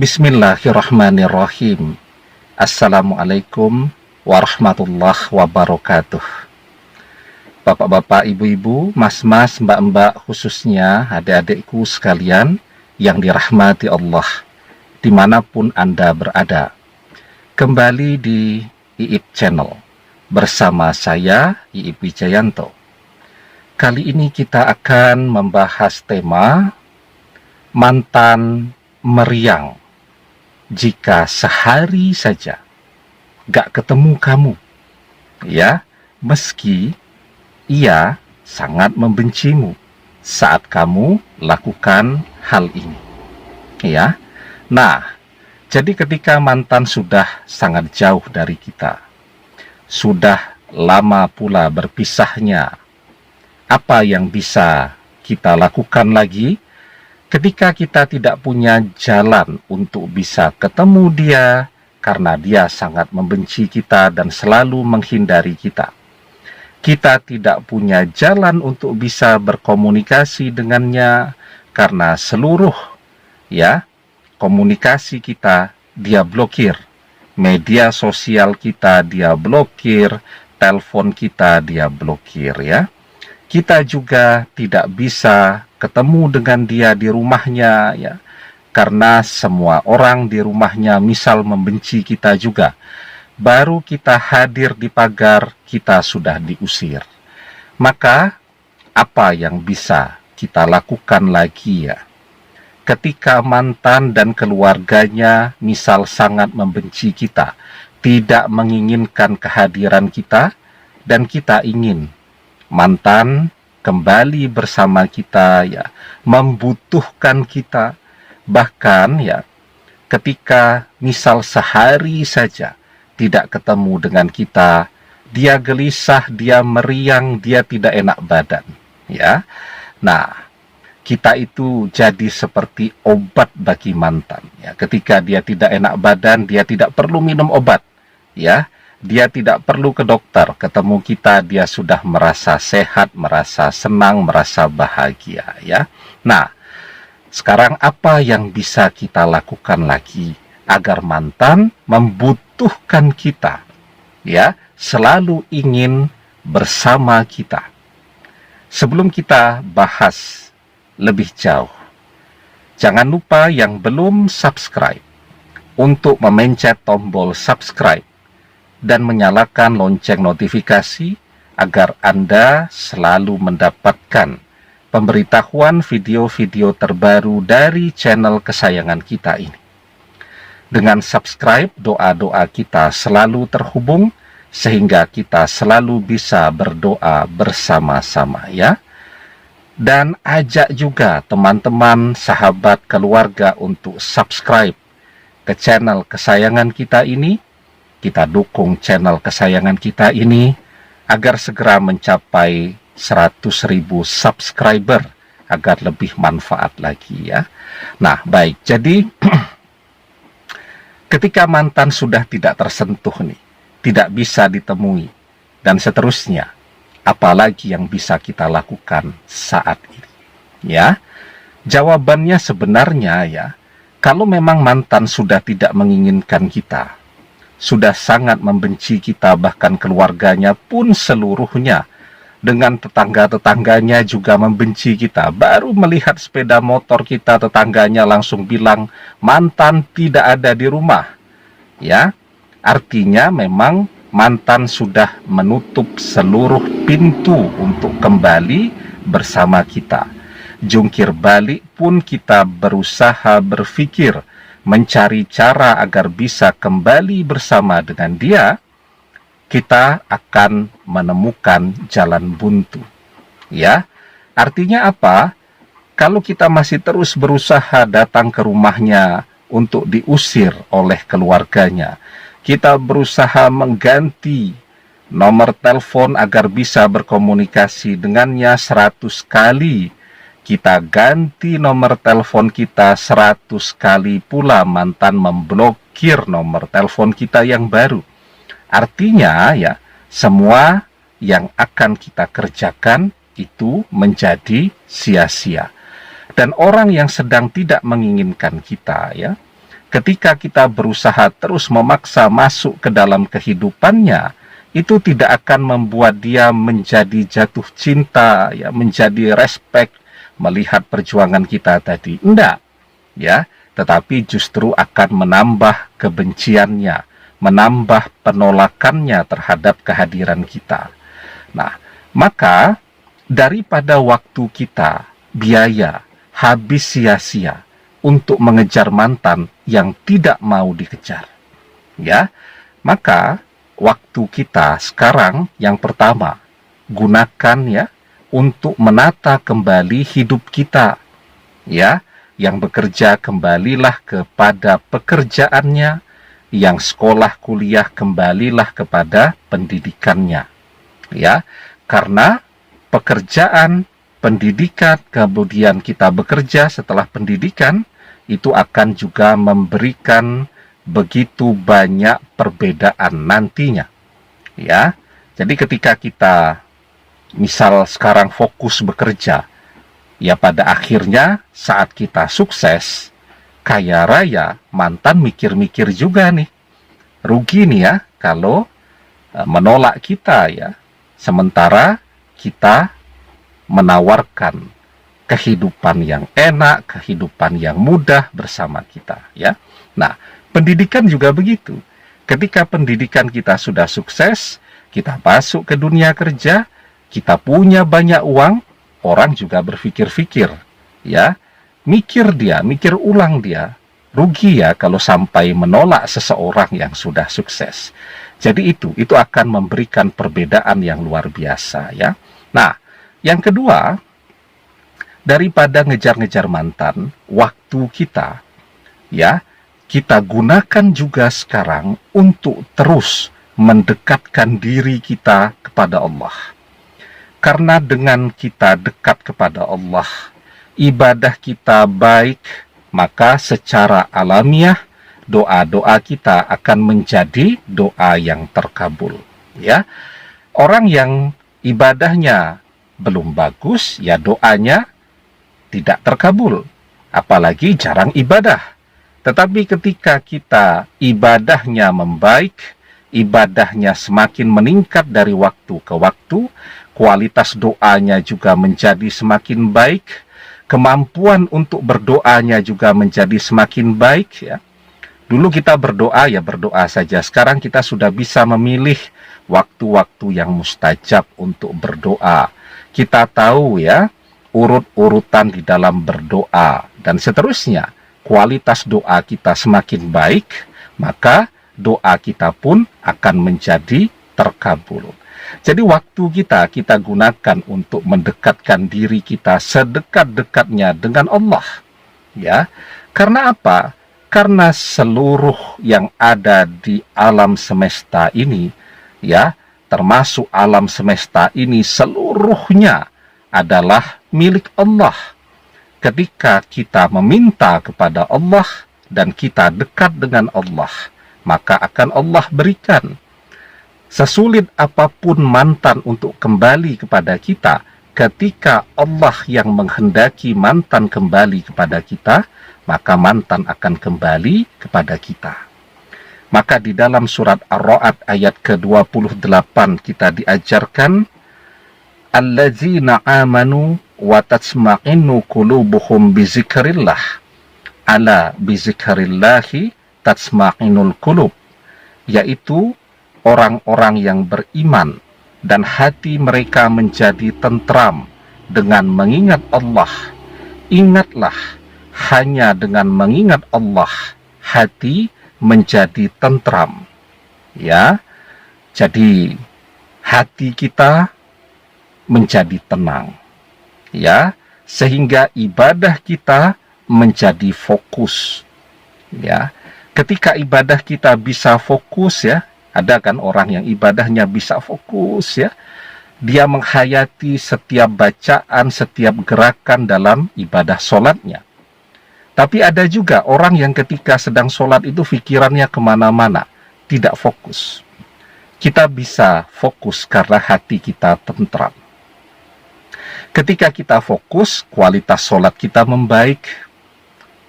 Bismillahirrahmanirrahim. Assalamualaikum warahmatullahi wabarakatuh. Bapak-bapak, ibu-ibu, mas-mas, mbak-mbak, khususnya adik-adikku sekalian yang dirahmati Allah, dimanapun Anda berada. Kembali di Iip Channel, bersama saya, Iip Wijayanto. Kali ini kita akan membahas tema mantan meriang jika sehari saja gak ketemu kamu, ya, meski ia sangat membencimu saat kamu lakukan hal ini, ya. Nah, jadi ketika mantan sudah sangat jauh dari kita, sudah lama pula berpisahnya, apa yang bisa kita lakukan lagi? Ketika kita tidak punya jalan untuk bisa ketemu dia, karena dia sangat membenci kita dan selalu menghindari kita. Kita tidak punya jalan untuk bisa berkomunikasi dengannya, karena seluruh komunikasi kita dia blokir. Media sosial kita dia blokir, telepon kita dia blokir, ya. Kita juga tidak bisa ketemu dengan dia di rumahnya, ya, karena semua orang di rumahnya misal membenci kita juga. Baru kita hadir di pagar, kita sudah diusir. Maka apa yang bisa kita lakukan lagi, ya? Ketika mantan dan keluarganya misal sangat membenci kita, tidak menginginkan kehadiran kita, dan kita ingin mantan kembali bersama kita, ya, membutuhkan kita, bahkan, ya, ketika misal sehari saja tidak ketemu dengan kita, dia gelisah, dia meriang, dia tidak enak badan, ya. Nah, kita itu jadi seperti obat bagi mantan, ya. Ketika dia tidak enak badan, dia tidak perlu minum obat, ya. Dia tidak perlu ke dokter, ketemu kita dia sudah merasa sehat, merasa senang, merasa bahagia, ya. Nah, sekarang apa yang bisa kita lakukan lagi agar mantan membutuhkan kita, ya, selalu ingin bersama kita? Sebelum kita bahas lebih jauh, jangan lupa yang belum subscribe untuk memencet tombol subscribe dan menyalakan lonceng notifikasi agar Anda selalu mendapatkan pemberitahuan video-video terbaru dari channel kesayangan kita ini. Dengan subscribe, doa-doa kita selalu terhubung sehingga kita selalu bisa berdoa bersama-sama, ya. Dan ajak juga teman-teman, sahabat, keluarga untuk subscribe ke channel kesayangan kita ini. Kita dukung channel kesayangan kita ini agar segera mencapai 100.000 subscriber agar lebih manfaat lagi, ya. Nah, baik. Jadi ketika mantan sudah tidak tersentuh nih, tidak bisa ditemui dan seterusnya, apalagi yang bisa kita lakukan saat ini, ya? Jawabannya sebenarnya, ya, kalau memang mantan sudah tidak menginginkan kita, sudah sangat membenci kita, bahkan keluarganya pun seluruhnya, dengan tetangga-tetangganya juga membenci kita. Baru melihat sepeda motor kita, tetangganya langsung bilang mantan tidak ada di rumah, ya. Artinya memang mantan sudah menutup seluruh pintu untuk kembali bersama kita. Jungkir balik pun kita berusaha berpikir, mencari cara agar bisa kembali bersama dengan dia, kita akan menemukan jalan buntu, ya. Artinya apa? Kalau kita masih terus berusaha datang ke rumahnya untuk diusir oleh keluarganya, kita berusaha mengganti nomor telepon agar bisa berkomunikasi dengannya 100 kali, kita ganti nomor telepon kita 100 kali pula, mantan memblokir nomor telepon kita yang baru. Artinya, ya, semua yang akan kita kerjakan itu menjadi sia-sia. Dan orang yang sedang tidak menginginkan kita, ya, ketika kita berusaha terus memaksa masuk ke dalam kehidupannya, itu tidak akan membuat dia menjadi jatuh cinta, ya, menjadi respect melihat perjuangan kita tadi. Enggak, ya, tetapi justru akan menambah kebenciannya, menambah penolakannya terhadap kehadiran kita. Nah, maka daripada waktu kita, biaya, habis sia-sia untuk mengejar mantan yang tidak mau dikejar, ya, maka waktu kita sekarang yang pertama, gunakan ya untuk menata kembali hidup kita, ya. Yang bekerja kembalilah kepada pekerjaannya, yang sekolah kuliah kembalilah kepada pendidikannya, ya. Karena pekerjaan, pendidikan, kemudian kita bekerja setelah pendidikan, itu akan juga memberikan begitu banyak perbedaan nantinya, ya. Jadi ketika kita misal sekarang fokus bekerja, ya pada akhirnya saat kita sukses, kaya raya, mantan mikir-mikir juga nih. Rugi nih ya kalau menolak kita ya. Sementara kita menawarkan kehidupan yang enak, kehidupan yang mudah bersama kita ya. Nah, pendidikan juga begitu. Ketika pendidikan kita sudah sukses, kita masuk ke dunia kerja, kita punya banyak uang, orang juga berpikir-pikir, ya, mikir ulang dia, rugi ya kalau sampai menolak seseorang yang sudah sukses. Jadi itu akan memberikan perbedaan yang luar biasa, ya. Nah, yang kedua, daripada ngejar-ngejar mantan, waktu kita, ya, kita gunakan juga sekarang untuk terus mendekatkan diri kita kepada Allah. Karena dengan kita dekat kepada Allah, ibadah kita baik, maka secara alamiah doa-doa kita akan menjadi doa yang terkabul. Ya, orang yang ibadahnya belum bagus, ya doanya tidak terkabul. Apalagi jarang ibadah. Tetapi ketika kita ibadahnya membaik, ibadahnya semakin meningkat dari waktu ke waktu, kualitas doanya juga menjadi semakin baik, kemampuan untuk berdoanya juga menjadi semakin baik ya. Dulu kita berdoa ya berdoa saja, sekarang kita sudah bisa memilih waktu-waktu yang mustajab untuk berdoa. Kita tahu ya urut-urutan di dalam berdoa dan seterusnya. Kualitas doa kita semakin baik, maka doa kita pun akan menjadi terkabul. Jadi waktu kita gunakan untuk mendekatkan diri kita sedekat-dekatnya dengan Allah. Ya. Karena apa? Karena seluruh yang ada di alam semesta ini, ya, termasuk alam semesta ini seluruhnya adalah milik Allah. Ketika kita meminta kepada Allah dan kita dekat dengan Allah, maka akan Allah berikan. Sesulit apapun mantan untuk kembali kepada kita, ketika Allah yang menghendaki mantan kembali kepada kita, maka mantan akan kembali kepada kita. Maka di dalam surat Ar-Ra'd ayat ke-28 kita diajarkan, alladzina amanu wa tatsma'innu qulubuhum bizikrillah, ala bizikrillahi tatsma'innul qulub, yaitu orang-orang yang beriman dan hati mereka menjadi tentram dengan mengingat Allah. Ingatlah, hanya dengan mengingat Allah hati menjadi tentram. Ya, jadi hati kita menjadi tenang. Ya, sehingga ibadah kita menjadi fokus. Ya, ketika ibadah kita bisa fokus ya. Ada kan orang yang ibadahnya bisa fokus ya. Dia menghayati setiap bacaan, setiap gerakan dalam ibadah sholatnya. Tapi ada juga orang yang ketika sedang sholat itu pikirannya kemana-mana, tidak fokus. Kita bisa fokus karena hati kita tentram. Ketika kita fokus, kualitas sholat kita membaik.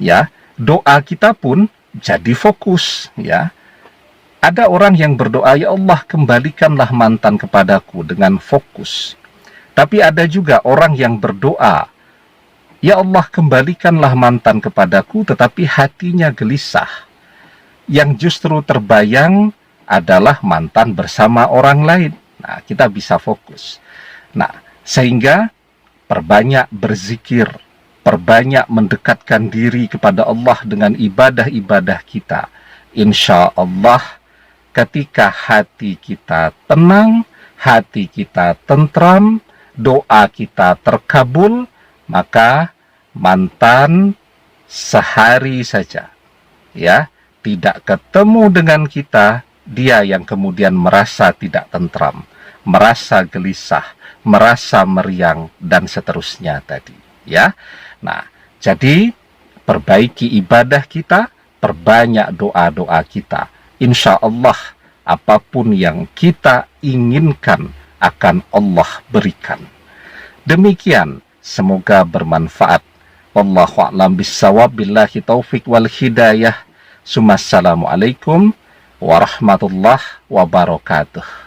Ya, doa kita pun jadi fokus, ya. Ada orang yang berdoa, ya Allah kembalikanlah mantan kepadaku, dengan fokus. Tapi ada juga orang yang berdoa, ya Allah kembalikanlah mantan kepadaku, tetapi hatinya gelisah. Yang justru terbayang adalah mantan bersama orang lain. Nah, kita bisa fokus. Nah, sehingga perbanyak berzikir, perbanyak mendekatkan diri kepada Allah dengan ibadah-ibadah kita. Insya Allah, ketika hati kita tenang, hati kita tentram, doa kita terkabul, maka mantan sehari saja, ya, tidak ketemu dengan kita, dia yang kemudian merasa tidak tentram, merasa gelisah, merasa meriang, dan seterusnya tadi, ya. Nah, jadi perbaiki ibadah kita, perbanyak doa-doa kita. Insya Allah, apapun yang kita inginkan akan Allah berikan. Demikian, semoga bermanfaat. Wallahu a'lam bissawab, billahi taufik wal hidayah. Assalamualaikum warahmatullahi wabarakatuh.